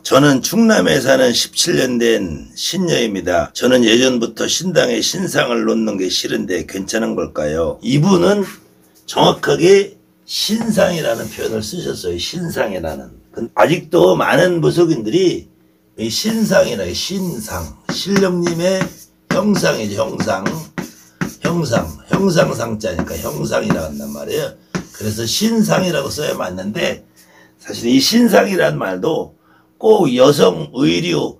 저는 충남에 사는 17년 된 신녀입니다. 저는 예전부터 신당에 신상을 놓는 게 싫은데 괜찮은 걸까요? 이분은 정확하게 신상이라는 표현을 쓰셨어요. 신상이라는. 아직도 많은 무속인들이 이 신상이라 신상, 신령님의 형상이죠. 형상상자니까 형상이라고 한단 말이에요. 그래서 신상이라고 써야 맞는데, 사실 이 신상이라는 말도 꼭 여성 의류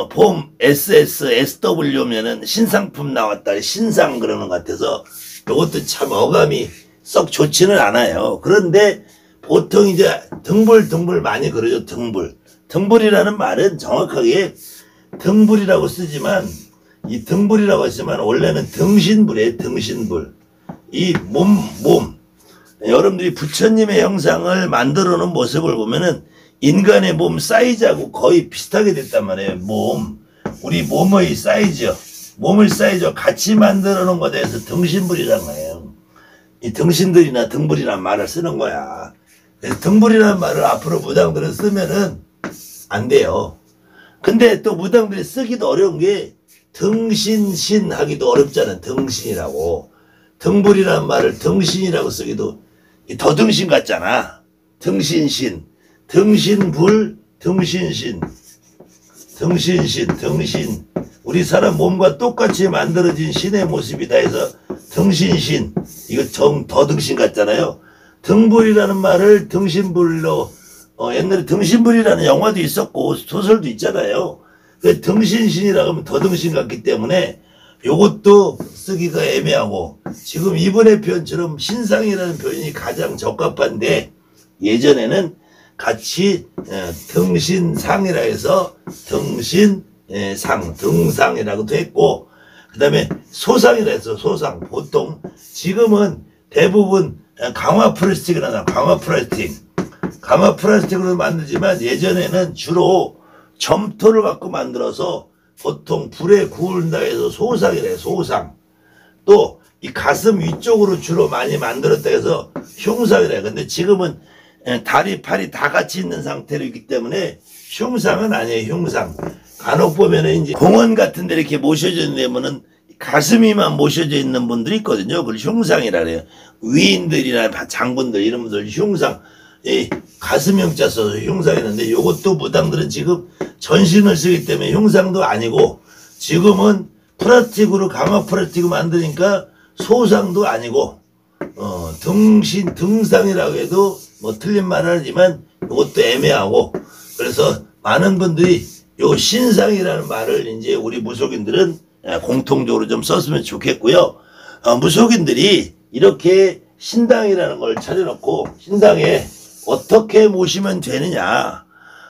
봄 SS, SW면은 신상품 나왔다 신상 그러는 것 같아서 이것도 참 어감이 썩 좋지는 않아요. 그런데 보통 이제 등불 많이 그러죠. 등불이라는 말은 정확하게 등불이라고 쓰지만, 이 등불이라고 했지만 원래는 등신불이에요. 등신불. 이 몸 여러분들이 부처님의 형상을 만들어 놓은 모습을 보면은 인간의 몸 사이즈하고 거의 비슷하게 됐단 말이에요. 우리 몸의 사이즈, 몸의 사이즈 같이 만들어 놓은 것에 대해서 등신불이라는 거예요. 이 등신들이나 등불이라는 말을 쓰는 거야. 그래서 등불이라는 말을 앞으로 무당들은 쓰면은 안 돼요. 근데 또 무당들이 쓰기도 어려운 게 등신 하기도 어렵잖아요. 등신이라고. 등불이라는 말을 등신이라고 쓰기도 더 등신 같잖아. 등신신. 등신불, 등신신. 우리 사람 몸과 똑같이 만들어진 신의 모습이다 해서 등신신. 이거 더 등신 같잖아요. 등불이라는 말을 등신불로, 옛날에 등신불이라는 영화도 있었고 소설도 있잖아요. 등신신이라고 하면 더 등신 같기 때문에 요것도 쓰기가 애매하고, 지금 이번의 표현처럼 신상이라는 표현이 가장 적합한데, 예전에는 같이 등신상이라 해서 등상이라고도 했고, 그 다음에 소상이라 해서 소상. 보통 지금은 대부분 강화 플라스틱이라나 강화 플라스틱으로 만들지만, 예전에는 주로 점토를 갖고 만들어서 보통 불에 구운다 해서 소상이라 해요. 소상. 또 이 가슴 위쪽으로 주로 많이 만들었다 해서 흉상이라 해요. 근데 지금은 다리 팔이 다 같이 있는 상태로 있기 때문에 흉상은 아니에요. 흉상. 간혹 보면은 이제 공원 같은 데 이렇게 모셔져 있는 가슴이만 모셔져 있는 분들이 있거든요. 그걸 흉상이라 그래요. 위인들이나 장군들 이런 분들 흉상. 이 가슴 형자 써서 흉상이는데, 요것도 무당들은 지금 전신을 쓰기 때문에 흉상도 아니고, 지금은 플라스틱으로 강화 플라스틱으로 만드니까 소상도 아니고, 등상이라고 해도 뭐 틀린 말은 하지만 이것도 애매하고, 그래서 많은 분들이 요 신상이라는 말을 이제 우리 무속인들은 공통적으로 좀 썼으면 좋겠고요. 무속인들이 이렇게 신당이라는 걸 차려놓고 신당에 어떻게 모시면 되느냐.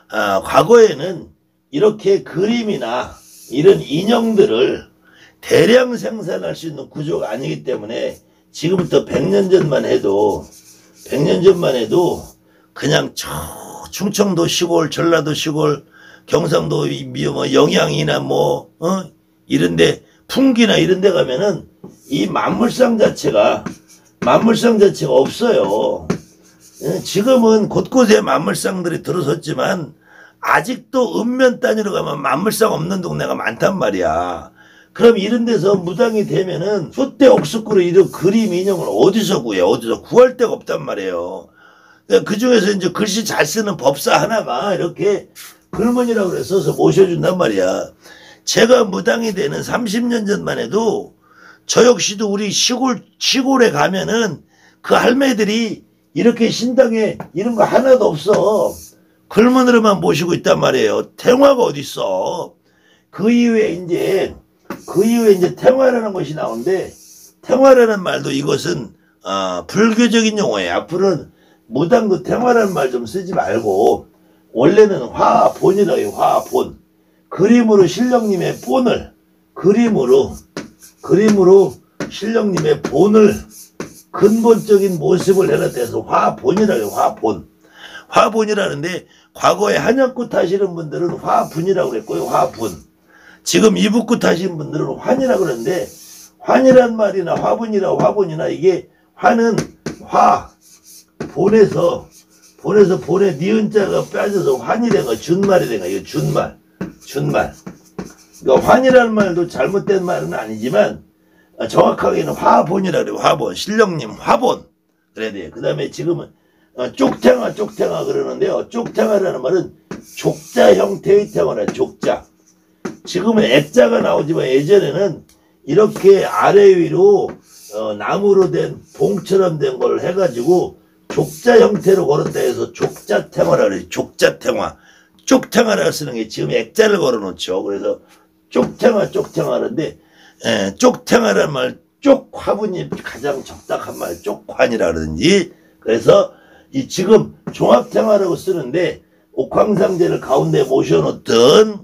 과거에는 이렇게 그림이나 이런 인형들을 대량 생산할 수 있는 구조가 아니기 때문에, 지금부터 100년 전만 해도 그냥 충청도 시골, 전라도 시골, 경상도 뭐 영양이나 이런데 풍기나 이런데 가면은 이 만물상 자체가 없어요. 지금은 곳곳에 만물상들이 들어섰지만 아직도 읍면 단위로 가면 만물상 없는 동네가 많단 말이야. 그럼 이런 데서 무당이 되면은 숫대 옥수꾸로 이런 그림 인형을 어디서 구할 데가 없단 말이에요. 그 중에서 이제 글씨 잘 쓰는 법사 하나가 이렇게 글문이라고 그래 써서 모셔준단 말이야. 제가 무당이 되는 30년 전만 해도 저 역시도 우리 시골에 가면은 그 할매들이 이렇게 신당에 이런 거 하나도 없어. 글문으로만 모시고 있단 말이에요. 태화가 어딨어. 그 이후에 이제 태화라는 것이 나오는데, 태화라는 말도 이것은 불교적인 용어예요. 앞으로는 무당도 태화라는 말 좀 쓰지 말고 원래는 화본이라고 해요. 화본. 그림으로 신령님의 본을, 그림으로 신령님의 본을, 근본적인 모습을 해놨대서 화본이라고 해요. 화본이라는데, 과거에 한약굿 하시는 분들은 화분이라고 그랬고요. 화분. 지금 이북굿 하시는 분들은 환이라고 그러는데, 환이란 말이나 화분이나 이게, 환은 본에서 본에서 본에 니은자가 빠져서 환이 된 거, 준말이 된 거. 이거 준말. 그러니까 환이라는 말도 잘못된 말은 아니지만 정확하게는 화본이라 그래요. 화본. 신령님 화본. 그래야 돼요. 그 다음에 지금은 쪽탱화 그러는데요. 쪽탱화라는 말은 족자 형태의 탱화라. 족자. 지금은 액자가 나오지만 예전에는 이렇게 아래 위로 나무로 된 봉처럼 된 걸 해가지고 족자 형태로 걸었다 해서 족자탱화라 그래요. 족자탱화. 쪽탱화라 쓰는 게 지금 액자를 걸어놓죠. 그래서 쪽탱화하는데 쪽탱화라는 말, 쪽화분이 가장 적당한 말, 쪽환이라 그러든지. 그래서 이 지금 종합탱화라고 쓰는데 옥황상제를 가운데 모셔놓든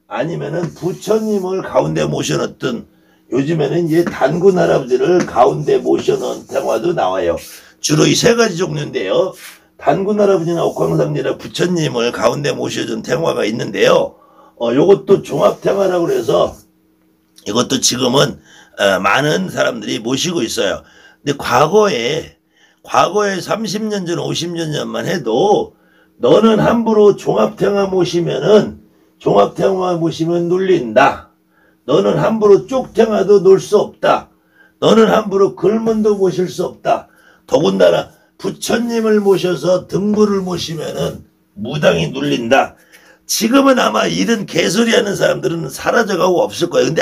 아니면은 부처님을 가운데 모셔놓든 요즘에는 이제 단군 할아버지를 가운데 모셔놓은 탱화도 나와요. 주로 이 세 가지 종류인데요. 단군 할아버지나 옥황상제나 부처님을 가운데 모셔준 탱화가 있는데요. 요것도 종합탱화라고 그래서 이것도 지금은 많은 사람들이 모시고 있어요. 근데 과거에 30년 전, 50년 전만 해도 너는 함부로 종합탱화 모시면 눌린다. 너는 함부로 쪽탱화도 놓을 수 없다. 너는 함부로 글문도 모실 수 없다. 더군다나 부처님을 모셔서 등불을 모시면은 무당이 눌린다. 지금은 아마 이런 개소리하는 사람들은 사라져가고 없을 거예요. 근데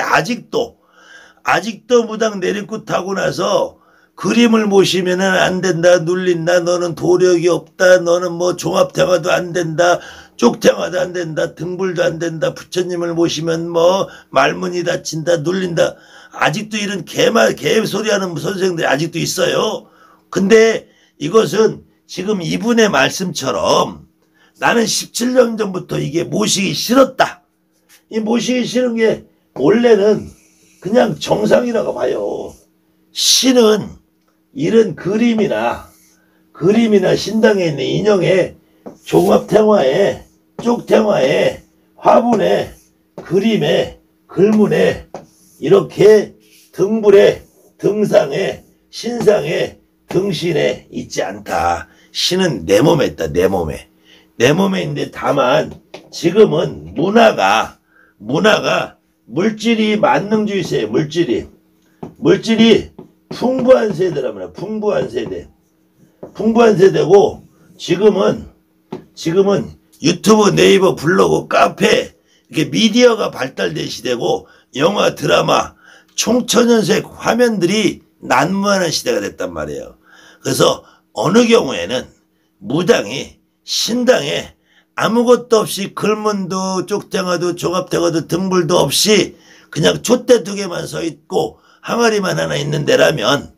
아직도 무당 내리꽃 타고 나서 그림을 모시면은 안 된다, 눌린다, 너는 도력이 없다, 너는 뭐 종합탱화도 안 된다, 쪽탱화도 안 된다, 등불도 안 된다, 부처님을 모시면 뭐 말문이 닫힌다, 눌린다. 아직도 이런 개소리하는 선생들이 아직도 있어요. 근데 이것은 지금 이분의 말씀처럼 나는 17년 전부터 이게 모시기 싫었다. 이 모시기 싫은 게 원래는 그냥 정상이라고 봐요. 신은 이런 그림이나 신당에 있는 인형에 종합탱화에 쪽탱화에 화분에 그림에 글문에 이렇게 등불에 등상에 신상에 등신에 있지 않다. 신은 내 몸에 있다. 내 몸에 있는데 다만 지금은 문화가 물질이 만능주의세예요. 물질이 풍부한 세대랍니다. 풍부한 세대고 지금은 유튜브, 네이버, 블로그, 카페 이렇게 미디어가 발달된 시대고 영화, 드라마, 총천연색 화면들이 난무하는 시대가 됐단 말이에요. 그래서 어느 경우에는 무당이 신당에 아무것도 없이 글문도 쪽탱화도 종합탱화도 등불도 없이 그냥 촛대 2개만 서 있고 항아리만 하나 있는 데라면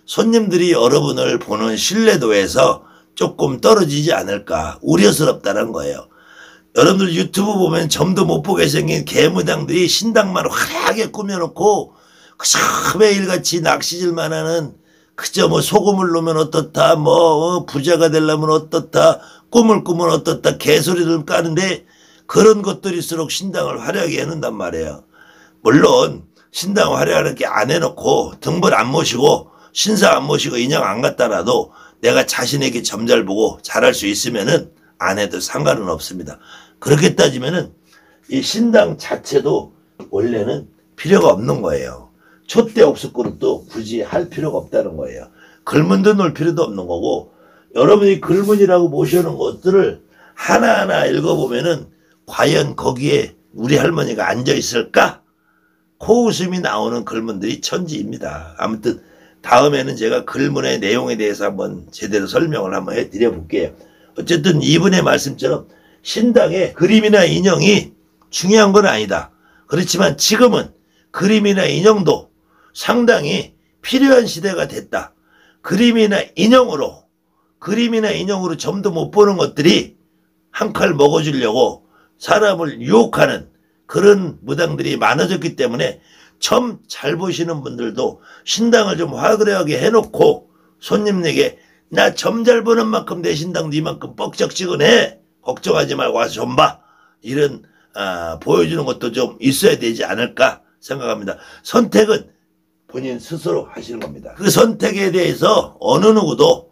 손님들이 여러분을 보는 신뢰도에서 조금 떨어지지 않을까 우려스럽다는 거예요. 여러분들 유튜브 보면 점도 못 보게 생긴 개무당들이 신당만 화려하게 꾸며놓고 그저 매일같이 낚시질만 하는 그저 뭐 소금을 넣으면 어떻다 뭐 부자가 되려면 어떻다 꿈을 꾸면 어떻다 개소리를 까는데 그런 것들일수록 신당을 화려하게 해놓는단 말이에요. 물론 신당 화려하게 안 해놓고 등불 안 모시고 신사 안 모시고 인형 안 갖다놔도 내가 자신에게 점 잘 보고 잘할 수 있으면은 안 해도 상관은 없습니다. 그렇게 따지면은 이 신당 자체도 원래는 필요가 없는 거예요. 촛대 없을 또 굳이 할 필요가 없다는 거예요. 글문도 놓을 필요도 없는 거고 여러분이 글문이라고 모셔놓은 것들을 하나하나 읽어보면은 과연 거기에 우리 할머니가 앉아있을까? 코웃음이 나오는 글문들이 천지입니다. 아무튼 다음에는 제가 글문의 내용에 대해서 한번 제대로 설명을 한번 해드려 볼게요. 어쨌든 이분의 말씀처럼 신당에 그림이나 인형이 중요한 건 아니다. 그렇지만 지금은 그림이나 인형도 상당히 필요한 시대가 됐다. 그림이나 인형으로 점도 못 보는 것들이 한 칼 먹어주려고 사람을 유혹하는 그런 무당들이 많아졌기 때문에 점 잘 보시는 분들도 신당을 좀 화려하게 해놓고 손님에게 나 점 잘 보는 만큼 내 신당도 이만큼 뻑적지근해 걱정하지 말고 와서 좀 봐 이런 보여주는 것도 좀 있어야 되지 않을까 생각합니다. 선택은 본인 스스로 하시는 겁니다. 그 선택에 대해서 어느 누구도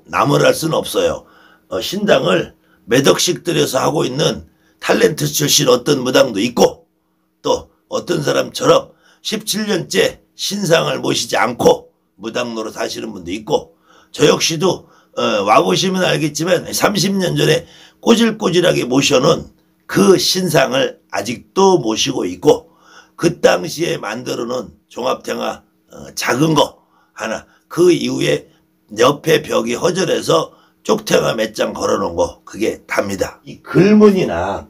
나무랄 수는 없어요. 신당을 몇 억씩 들여서 하고 있는 탤런트 출신 어떤 무당도 있고, 또 어떤 사람처럼 17년째 신상을 모시지 않고 무당 노릇 하시는 분도 있고, 저 역시도 와보시면 알겠지만 30년 전에 꼬질꼬질하게 모셔놓은 그 신상을 아직도 모시고 있고, 그 당시에 만들어놓은 종합탱화 작은 거 하나, 그 이후에 옆에 벽이 허전해서 쪽탱화 몇 장 걸어놓은 거, 그게 답니다. 이 글문이나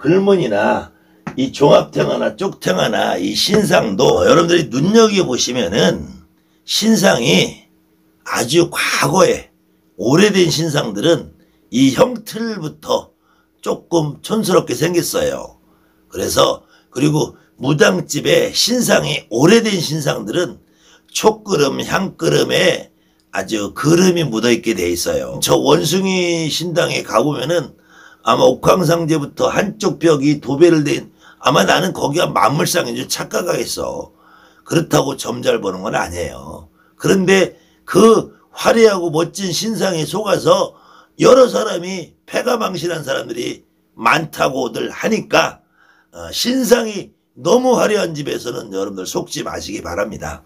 이 종합탱화나 쪽탱화나 이 신상도 여러분들이 눈여겨보시면은 신상이 아주 과거에 오래된 신상들은 이 형틀부터 조금 촌스럽게 생겼어요. 그래서 그리고 무당집에 신상이 오래된 신상들은 촉그름, 향그름에 아주 그름이 묻어있게 돼 있어요. 저 원숭이 신당에 가보면은 아마 옥황상제부터 한쪽 벽이 도배를 된, 아마 나는 거기가 만물상인 줄 착각하겠어. 그렇다고 점 잘 보는 건 아니에요. 그런데 그 화려하고 멋진 신상에 속아서 여러 사람이 패가망신한 사람들이 많다고들 하니까 신상이 너무 화려한 집에서는 여러분들 속지 마시기 바랍니다.